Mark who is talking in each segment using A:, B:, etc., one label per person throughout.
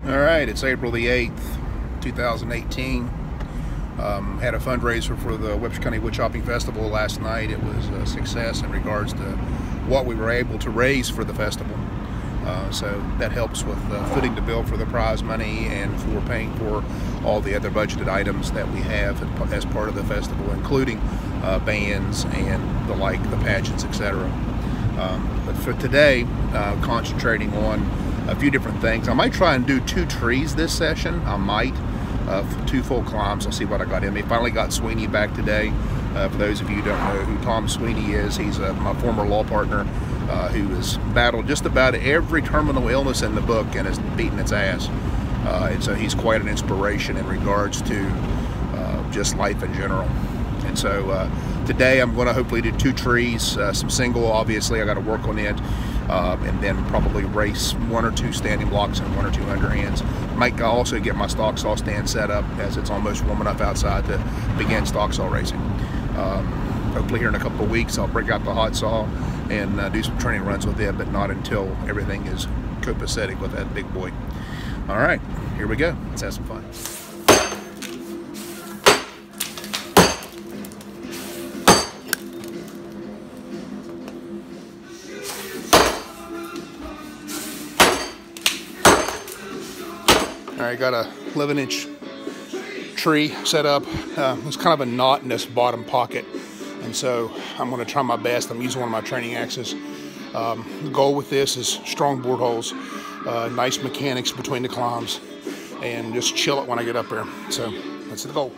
A: All right, it's April the 8th, 2018. Had a fundraiser for the Webster County Wood Chopping Festival last night. It was a success in regards to what we were able to raise for the festival. So that helps with footing the bill for the prize money and for paying for all the other budgeted items that we have as part of the festival, including bands and the like, the pageants, etc. But for today, concentrating on a few different things. I might try and do 2 trees this session. I might, for 2 full climbs. I'll see what I got in me. Finally got Sweeney back today. For those of you who don't know who Tom Sweeney is, he's my former law partner who has battled just about every terminal illness in the book and has beaten its ass. And so he's quite an inspiration in regards to just life in general. And so today I'm going to hopefully do 2 trees, some single, obviously I got to work on it, and then probably race 1 or 2 standing blocks and 1 or 2 underhands. Might also get my stock saw stand set up as it's almost warm enough outside to begin stock saw racing. Hopefully here in a couple of weeks I'll break out the hot saw and do some training runs with it, but not until everything is copacetic with that big boy. All right, here we go. Let's have some fun. All right, got a 11-inch tree set up. It's kind of a knot in this bottom pocket, and so I'm going to try my best. I'm using one of my training axes. The goal with this is strong board holes, nice mechanics between the climbs, and just chill it when I get up there. So that's the goal.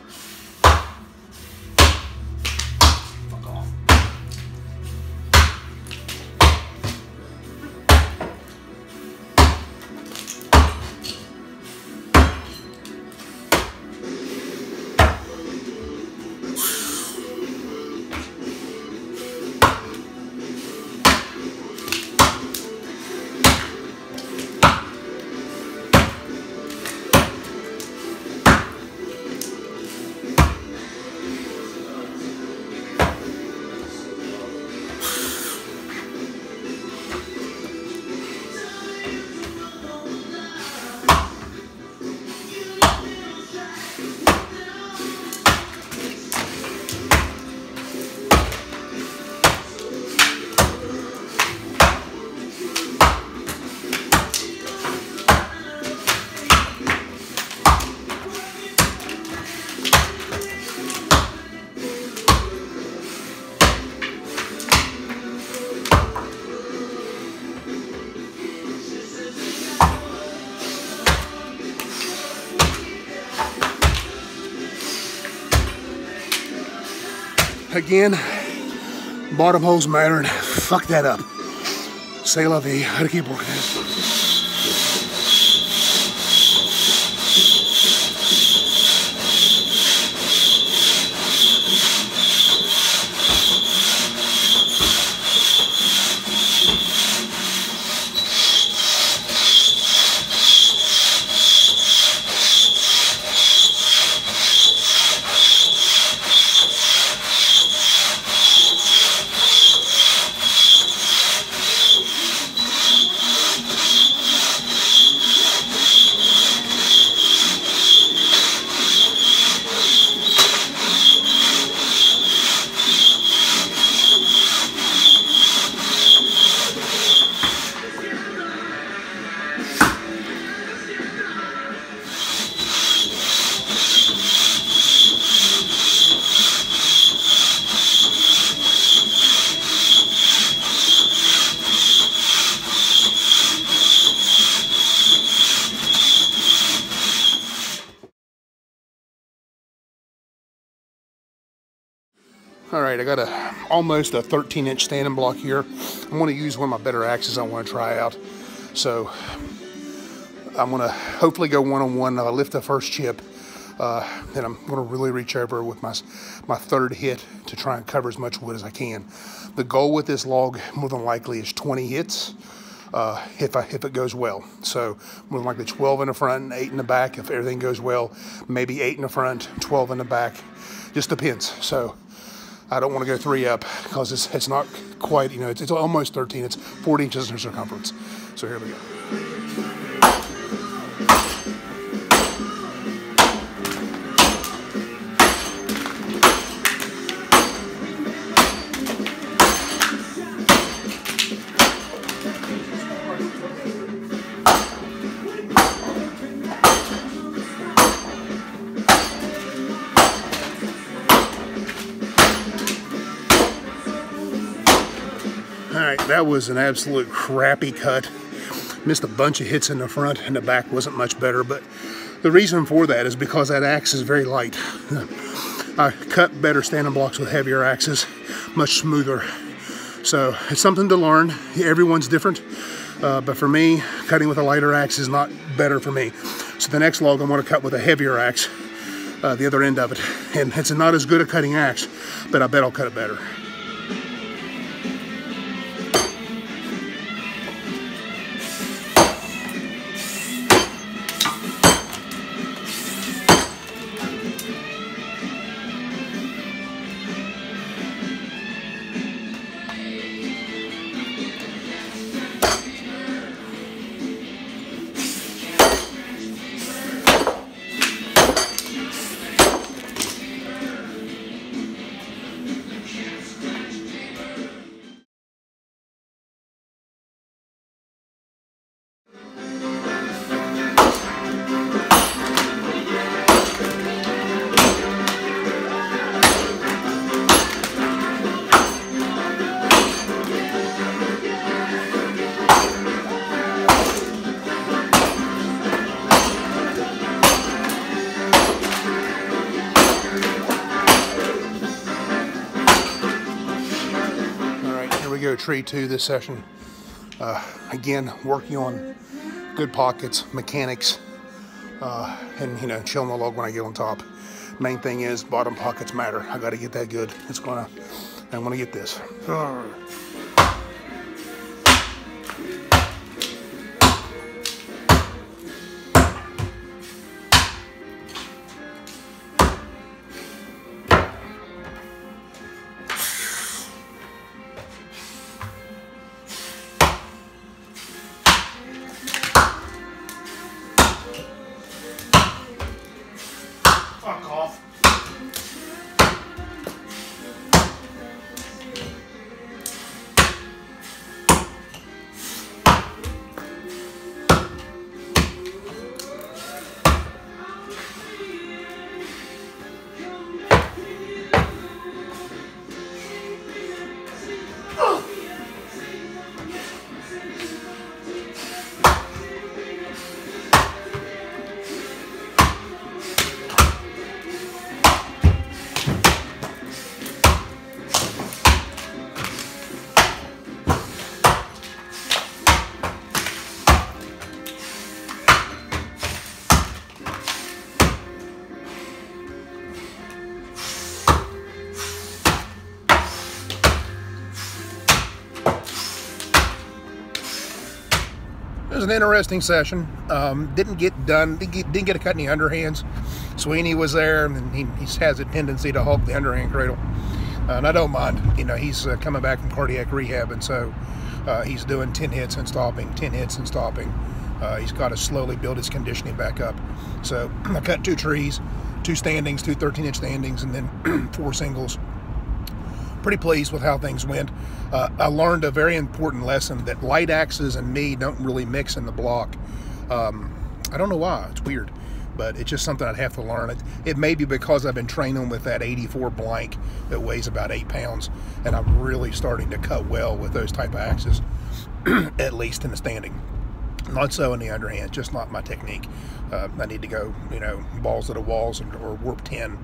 A: Again, bottom holes matter, and fuck that up. C'est la vie. I gotta keep working it. All right, I got almost a 13-inch standing block here. I'm going to use one of my better axes I want to try out. So I'm going to hopefully go one-on-one. I'll lift the first chip. Then I'm going to really reach over with my 3rd hit to try and cover as much wood as I can. The goal with this log, more than likely, is 20 hits if it goes well. So more than likely 12 in the front and 8 in the back. If everything goes well, maybe 8 in the front, 12 in the back. Just depends. So I don't want to go 3 up because it's not quite, you know, it's almost 13. It's 40 inches in circumference. So here we go. that was an absolute crappy cut. Missed a bunch of hits in the front, and the back wasn't much better, but the reason for that is because that axe is very light. I cut better standing blocks with heavier axes, much smoother. So it's something to learn. Everyone's different, but for me, cutting with a lighter axe is not better for me. So the next log I'm going to cut with a heavier axe, the other end of it. And it's not as good a cutting axe, but I bet I'll cut it better. Go tree 2 this session. Again, working on good pockets, mechanics, and chilling the log when I get on top. Main thing is bottom pockets matter. I got to get that good. I want to get this. Fuck off. It was an interesting session. Didn't get to cut any underhands. Sweeney was there, and he has a tendency to hog the underhand cradle, and I don't mind. He's coming back from cardiac rehab, and so he's doing 10 hits and stopping, 10 hits and stopping. He's got to slowly build his conditioning back up. So I cut 2 trees, 2 standings, 2 13-inch standings, and then 4 singles. Pretty pleased with how things went. I learned a very important lesson that light axes and me don't really mix in the block. I don't know why, it's weird, but it's just something I'd have to learn. It may be because I've been training with that 84 blank that weighs about 8 pounds, and I'm really starting to cut well with those type of axes, at least in the standing. Not so in the underhand, just not my technique. I need to go, balls to the walls or warp 10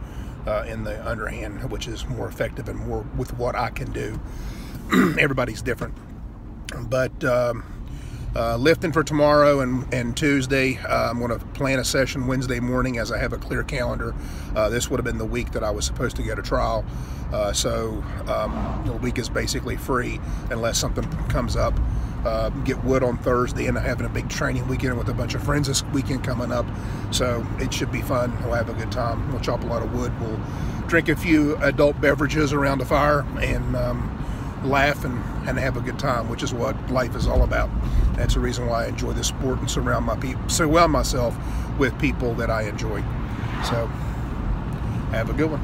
A: in the underhand, which is more effective and more with what I can do. Everybody's different. But lifting for tomorrow and Tuesday, I'm going to plan a session Wednesday morning as I have a clear calendar. This would have been the week that I was supposed to get a trial. So the week is basically free unless something comes up. Get wood on Thursday, and I'm having a big training weekend with a bunch of friends this weekend coming up, so it should be fun. We'll have a good time. We'll chop a lot of wood. We'll drink a few adult beverages around the fire and laugh and have a good time, which is what life is all about. That's the reason why I enjoy this sport and surround myself with people that I enjoy. So have a good one.